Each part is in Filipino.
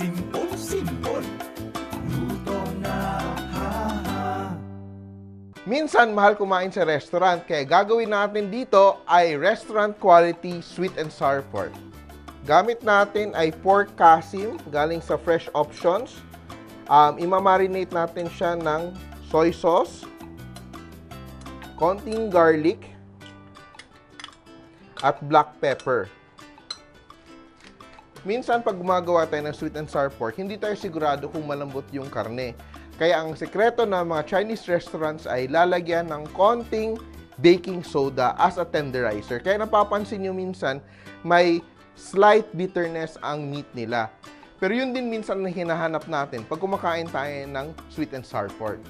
Simpol, luto na, ha. Minsan, mahal kumain sa restaurant, kaya gagawin natin dito ay restaurant quality sweet and sour pork. Gamit natin ay pork Kasim, galing sa Fresh Options. Imamarinate natin siya ng soy sauce, konting garlic, at black pepper. Minsan, pag gumagawa tayo ng sweet and sour pork, hindi tayo sigurado kung malambot yung karne. Kaya ang sekreto ng mga Chinese restaurants ay lalagyan ng konting baking soda as a tenderizer. Kaya napapansin nyo minsan, may slight bitterness ang meat nila. Pero yun din minsan na hinahanap natin pag kumakain tayo ng sweet and sour pork.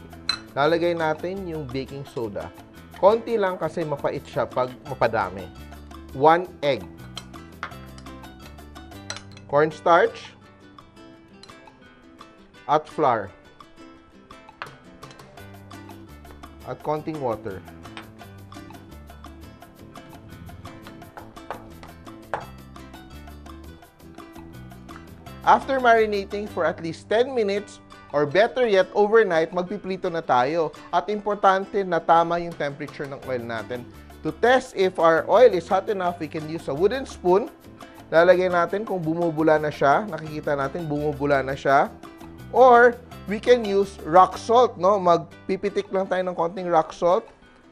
Lalagay natin yung baking soda. Konti lang kasi mapait siya pag mapadami. 1 egg. Corn starch. At flour. At konting water. After marinating for at least 10 minutes, or better yet, overnight, magpiprito na tayo. At importante na tama yung temperature ng oil natin. To test if our oil is hot enough, we can use a wooden spoon. Lalagay natin kung bumubula na siya. Nakikita natin bumubula na siya. Or, we can use rock salt, no? Magpipitik lang tayo ng konting rock salt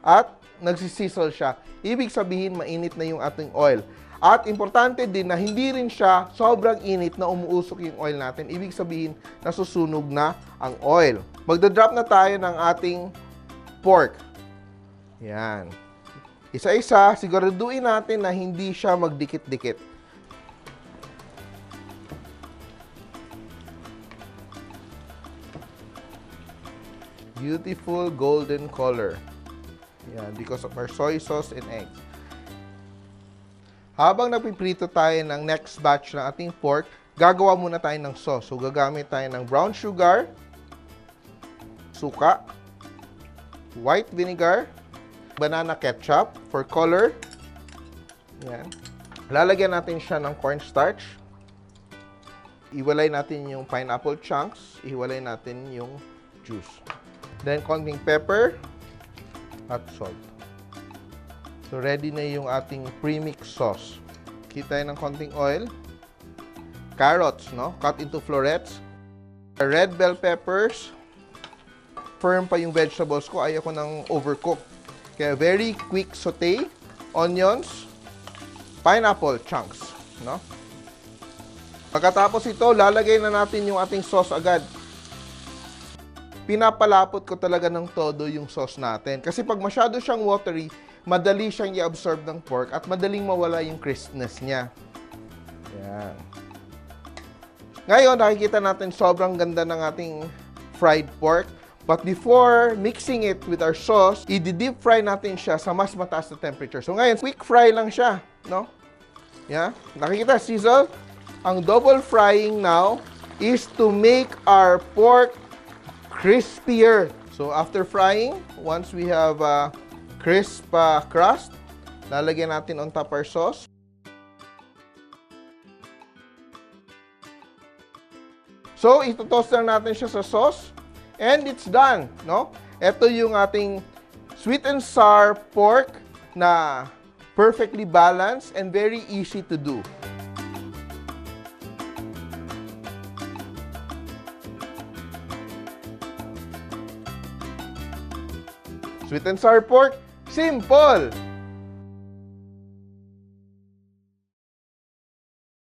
at nagsisizzle siya. Ibig sabihin, mainit na yung ating oil. At importante din na hindi rin siya sobrang init na umuusok yung oil natin. Ibig sabihin, nasusunog na ang oil. Magdadrop na tayo ng ating pork. Yan. Isa-isa, siguraduhin natin na hindi siya magdikit-dikit. Beautiful golden color. Yan, because of our soy sauce and eggs. Habang nagpiprito tayo ng next batch ng ating pork, gagawa muna tayo ng sauce. So, gagamit tayo ng brown sugar, suka, white vinegar, banana ketchup for color. Yan. Lalagyan natin siya ng corn starch. Iwalay natin yung pineapple chunks. Iwalay natin yung juice. Then, konting pepper at salt. So, ready na yung ating premix sauce. Kita ng konting oil. Carrots, no? Cut into florets. Red bell peppers. Firm pa yung vegetables ko. Ayaw ko nang overcook. Kaya, very quick saute. Onions. Pineapple chunks, no? Pagkatapos ito, lalagay na natin yung ating sauce agad. Pinapalapot ko talaga ng todo yung sauce natin. Kasi pag masyado siyang watery, madali siyang i-absorb ng pork at madaling mawala yung crispness niya. Yan. Ngayon, nakikita natin sobrang ganda ng ating fried pork. But before mixing it with our sauce, i-deep fry natin siya sa mas mataas na temperature. So ngayon, quick fry lang siya, no? Yeah. Nakikita, sizzle? Ang double frying now is to make our pork crispier. So, after frying, once we have crisp crust, lalagyan natin on top our sauce. So, ito-toast lang natin siya sa sauce. And it's done, no? Ito yung ating sweet and sour pork na perfectly balanced and very easy to do. Sweet and sour pork, simple!